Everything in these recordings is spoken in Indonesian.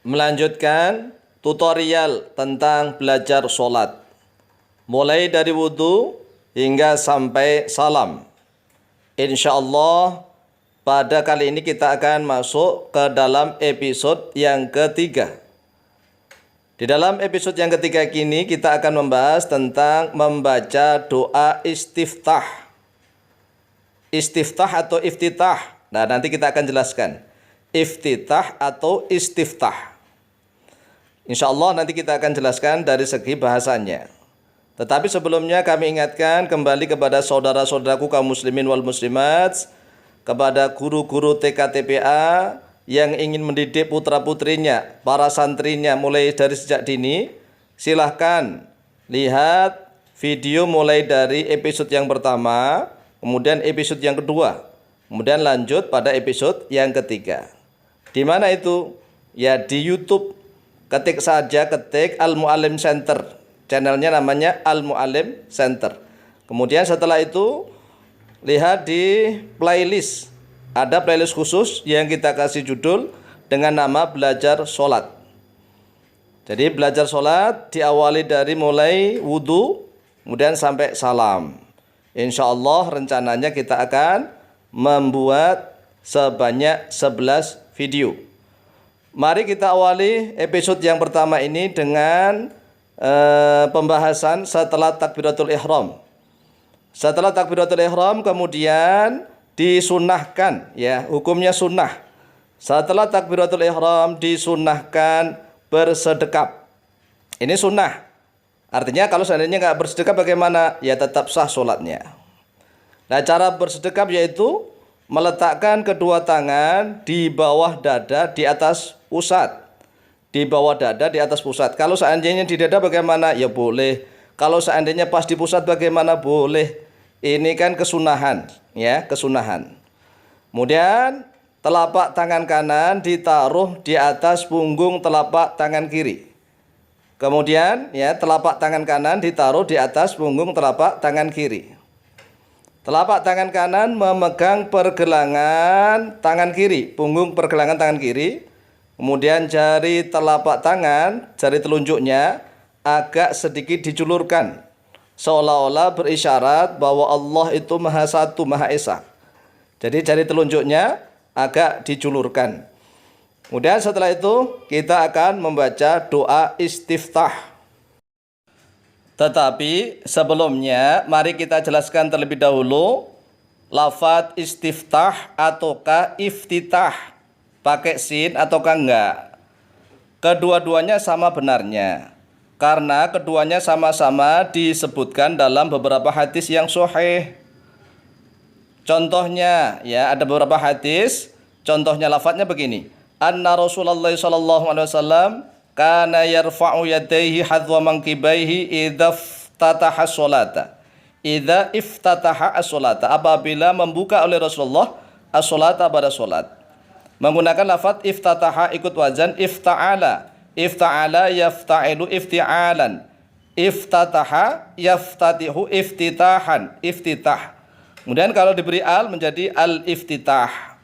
melanjutkan tutorial tentang belajar sholat, mulai dari wudhu hingga sampai salam. Insyaallah pada kali ini kita akan masuk ke dalam episode yang ketiga. Di dalam episode yang ketiga ini kita akan membahas tentang membaca doa istiftah. Istiftah atau iftitah. Nah, nanti kita akan jelaskan. Iftitah atau istiftah. Insya Allah nanti kita akan jelaskan dari segi bahasanya. Tetapi sebelumnya kami ingatkan kembali kepada saudara-saudaraku kaum muslimin wal muslimat, kepada guru-guru TK-TPA yang ingin mendidik putra-putrinya, para santrinya mulai dari sejak dini, silahkan lihat video mulai dari episode yang pertama, kemudian episode yang kedua, kemudian lanjut pada episode yang ketiga. Di mana itu? Ya di YouTube. Ketik saja, ketik Al-Mu'allim Center. Channelnya namanya Al-Mu'allim Center. Kemudian setelah itu lihat di playlist. Ada playlist khusus yang kita kasih judul dengan nama Belajar Sholat. Jadi belajar sholat diawali dari mulai wudhu, kemudian sampai salam. Insya Allah rencananya kita akan membuat sebanyak 11 video. Mari kita awali episode yang pertama ini dengan pembahasan setelah takbiratul ihram. Setelah takbiratul ihram kemudian disunahkan, ya, hukumnya sunnah. Setelah takbiratul ihram disunahkan bersedekap. Ini sunnah. Artinya kalau seandainya nggak bersedekap bagaimana? Ya tetap sah sholatnya. Nah, cara bersedekap yaitu meletakkan kedua tangan di bawah dada di atas pusat. Di bawah dada di atas pusat. Kalau seandainya di dada bagaimana? Ya boleh. Kalau seandainya pas di pusat bagaimana? Boleh. Ini kan kesunahan, ya, kesunahan. Kemudian telapak tangan kanan ditaruh di atas punggung telapak tangan kiri. Kemudian ya telapak tangan kanan ditaruh di atas punggung telapak tangan kiri. Telapak tangan kanan memegang pergelangan tangan kiri, punggung pergelangan tangan kiri. Kemudian jari telapak tangan, jari telunjuknya agak sedikit dijulurkan, seolah-olah berisyarat bahwa Allah itu Maha Satu, Maha Esa. Jadi jari telunjuknya agak dijulurkan. Kemudian setelah itu kita akan membaca doa istiftah. Tetapi sebelumnya mari kita jelaskan terlebih dahulu lafadz istiftah ataukah iftitah, pakai sin ataukah enggak. Kedua-duanya sama benarnya, karena keduanya sama-sama disebutkan dalam beberapa hadis yang sahih. Contohnya, ya, ada beberapa hadis, contohnya lafadznya begini. Anna Rasulullah sallallahu alaihi wasallam kana yarfa'u yadayhi hadwa mankibaihi idza iftataha sholata. Idza iftataha as-sholata, apabila membuka oleh Rasulullah as-sholata pada sholat. Menggunakan lafaz iftataha ikut wazan ifta'ala. Ifta'ala yafta'ilu ifti'alan. Iftataha yaftatihu iftitahan. Iftitah. Kemudian kalau diberi al menjadi al-iftitah.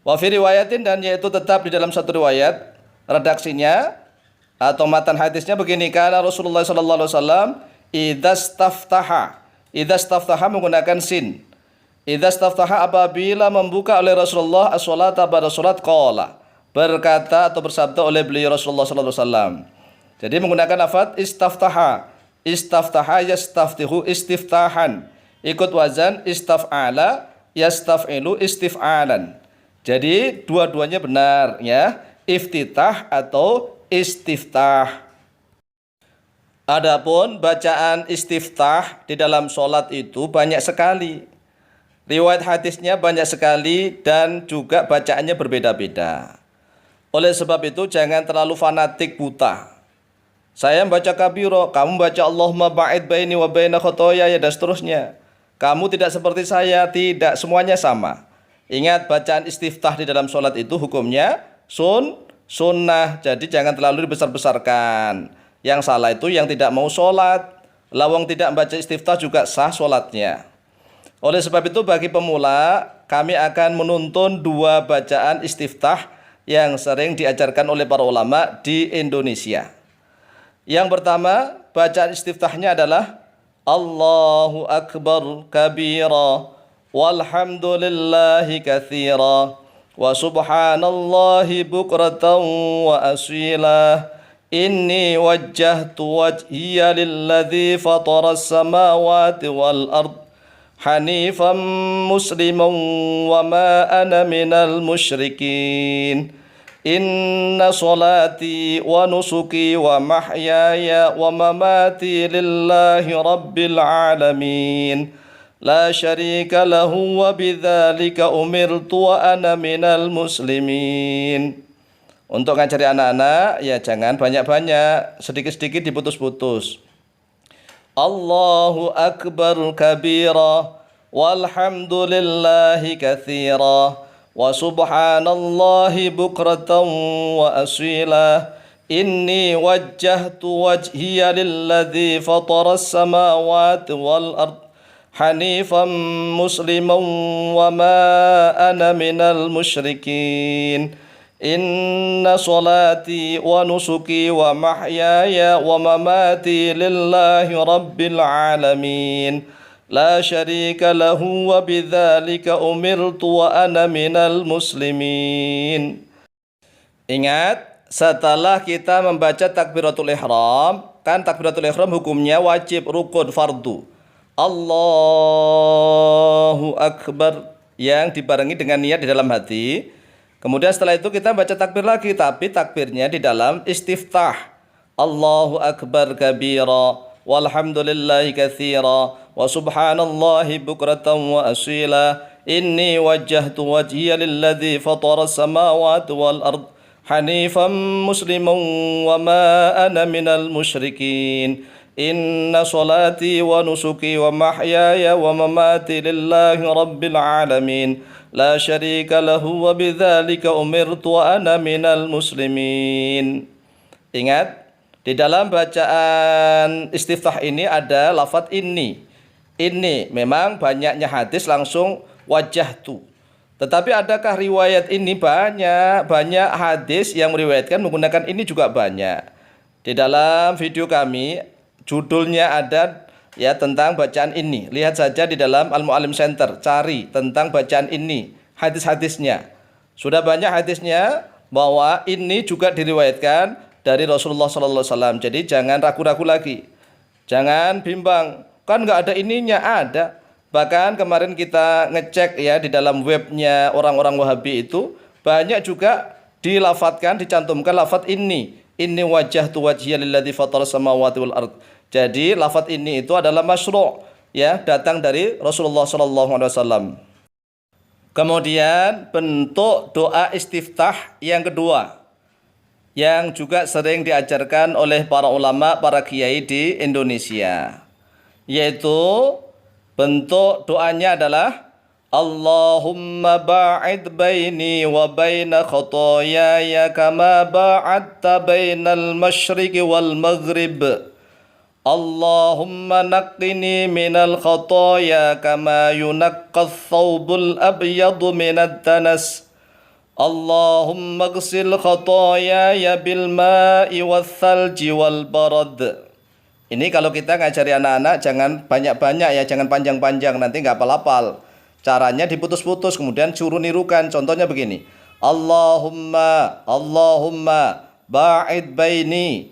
Wa fi riwayatin, dan yaitu tetap di dalam satu riwayat, redaksinya atau matan hadisnya begini, kana Rasulullah sallallahu alaihi wasallam idza staftaha menggunakan sin. Idza staftaha, apabila membuka oleh Rasulullah as-sholata pada salat, qala, berkata atau bersabda oleh beliau Rasulullah sallallahu alaihi wasallam. Jadi menggunakan lafaz istaftaha. Istaftaha yastaftihu istiftahan. Ikut wazan istaf'ala yastaf'ilu istif'alan. Jadi dua-duanya benar, ya, iftitah atau istiftah. Adapun bacaan istiftah di dalam sholat itu banyak sekali. Riwayat hadisnya banyak sekali dan juga bacaannya berbeda-beda. Oleh sebab itu jangan terlalu fanatik buta. Saya membaca kabiro, kamu baca Allahumma ba'id baini wa baina khotoyaya, dan seterusnya. Kamu tidak seperti saya, tidak, semuanya sama. Ingat, bacaan istiftah di dalam sholat itu hukumnya sunnah. Jadi jangan terlalu dibesar-besarkan. Yang salah itu yang tidak mau sholat. Lawang tidak membaca istiftah juga sah sholatnya. Oleh sebab itu bagi pemula kami akan menuntun dua bacaan istiftah yang sering diajarkan oleh para ulama di Indonesia. Yang pertama, bacaan istiftahnya adalah Allahu Akbar kabira walhamdulillahi katsira wa subhanallahi bukratan wa asila. Inni wajjahtu wajhiya lilladzi fataras samawati wal ard hanifan musliman wa ma ana minal musyrikin. Inna salati wa nusuki wa mahyaya wa mamati lillahi rabbil alamin. La syarika lahu wa bidzalika umirtu wa ana minal muslimin. Untuk ngajari anak-anak, ya jangan banyak-banyak, sedikit-sedikit diputus-putus. Allahu Akbar kabira walhamdulillahi katsira wa subhanallahi bukratan wa asila. Inni wajjahtu wajhiya lilladzi fataras samawati wal ard hanifan musliman wa ma ana minal musyrikin. Inna salati wa nusuki wa mahyaya wa mamati lillahi rabbil alamin. La syarika lahu wa bidzalika umirtu wa ana minal muslimin. Ingat, setelah kita membaca takbiratul ihram, kan takbiratul ihram hukumnya wajib, rukun, fardu. Allahu Akbar yang dibarengi dengan niat di dalam hati. Kemudian setelah itu kita baca takbir lagi, tapi takbirnya di dalam istiftah. Allahu Akbar kabira walhamdulillahi katsira wa subhanallahi bukratan wa asila. Inni wajjahtu wajhiya lilladzi fataras samawati wal ard hanifan musliman wa ma ana minal musyrikin. Inna salati wa nusuki wa mahyaya wa mamati lillahi rabbil alamin. La syarika lahu wa bidzalika umirtu wa ana minal muslimin. Ingat, di dalam bacaan istiftah ini ada lafaz inni. Ini memang banyaknya hadis langsung wajjahtu. Tetapi adakah riwayat ini banyak hadis yang meriwayatkan menggunakan ini juga banyak. Di dalam video kami judulnya ada ya tentang bacaan ini. Lihat saja di dalam Al-Mu'allim Center, cari tentang bacaan ini, hadis-hadisnya. Sudah banyak hadisnya bahwa ini juga diriwayatkan dari Rasulullah SAW. Jadi jangan ragu-ragu lagi, jangan bimbang, kan nggak ada ininya, ada. Bahkan kemarin kita ngecek ya di dalam webnya orang-orang Wahabi itu banyak juga dilafatkan, dicantumkan lafat ini. Inni wajjahtu wajhiya lilladzi fatara samawati wal ard. Jadi lafaz ini itu adalah masyru', ya, datang dari Rasulullah SAW. Kemudian bentuk doa istiftah yang kedua yang juga sering diajarkan oleh para ulama, para kiai di Indonesia, yaitu bentuk doanya adalah Allahumma ba'id baini wa baina khotoyaya kama ba'adta bainal masyriqi wal maghrib. Allahumma naqqini minal khotoya kama yunaqqas thawbul abyadu minad danas. Allahumma ghsil khotoyaya bil ma'i wal thalji wal barad. Ini kalau kita ngajari anak-anak jangan banyak-banyak ya, jangan panjang-panjang, nanti nggak hafal-hafal. Caranya diputus-putus, kemudian suruh nirukan. Contohnya begini. Allahumma ba'id baini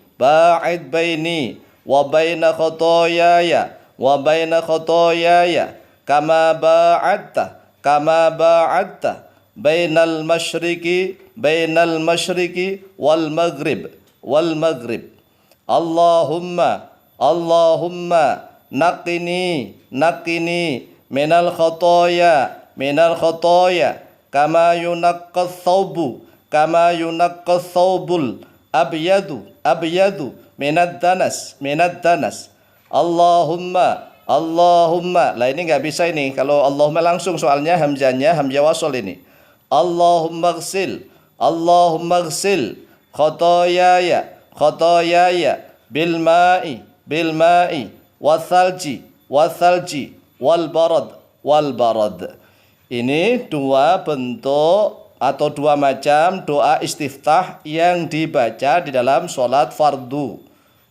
wa baina khotoyaya kama ba'adta bainal masyriqi wal maghrib. Allahumma naqini minal khotoya kama yunaqqas thawbul abyadu minad danas. Allahumma. Lah ini nggak bisa ini kalau Allahumma langsung, soalnya hamzahnya hamzah wasol ini. Allahumma ghsil khotoyaya bil ma'i wathalji wal barad. Ini dua bentuk atau dua macam doa istiftah yang dibaca di dalam sholat fardu.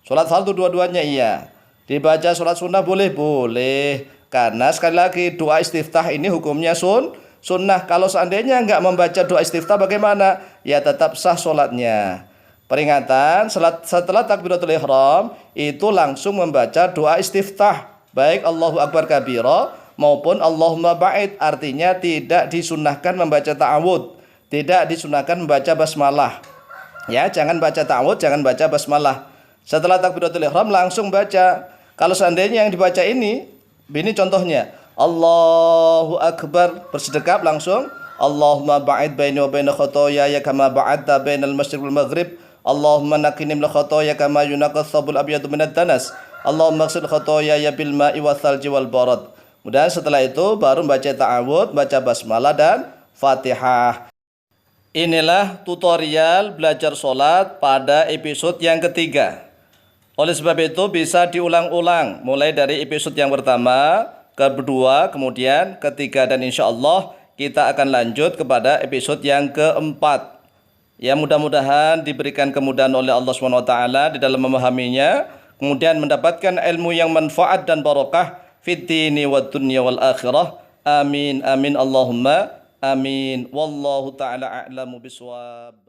Sholat fardu dua-duanya iya. Dibaca sholat sunnah boleh? Boleh. Karena sekali lagi doa istiftah ini hukumnya sunnah. Kalau seandainya nggak membaca doa istiftah bagaimana? Ya tetap sah sholatnya. Peringatan, setelah takbiratul ihram itu langsung membaca doa istiftah. Baik Allahu Akbar kabira maupun Allahumma ba'id. Artinya tidak disunnahkan membaca ta'awud. Tidak disunnahkan membaca basmalah. Ya, jangan baca ta'awud, jangan baca basmalah. Setelah takbiratul ihram langsung baca. Kalau seandainya yang dibaca ini contohnya Allahu Akbar, bersedekap langsung Allahumma ba'id baini wa baina khotoyaya kama ba'adta bainal masyriq wal maghrib. Allahumma naqqini minal khotoya kama yunaqqa thawbul abyadu minad danas. Allahumma ighsil khotoyaya bil ma'i wath thalji wal barad. Kemudian setelah itu baru baca ta'awud, baca basmalah dan Fatihah. Inilah tutorial belajar sholat pada episode yang ketiga. Oleh sebab itu bisa diulang-ulang mulai dari episode yang pertama, kedua, kemudian ketiga, dan insya Allah kita akan lanjut kepada episode yang keempat. Ya, mudah-mudahan diberikan kemudahan oleh Allah SWT di dalam memahaminya, kemudian mendapatkan ilmu yang manfaat dan barokah fid dini wad dunya wal akhirah. Amin amin Allahumma amin. Wallahu taala a'lamu bisawab.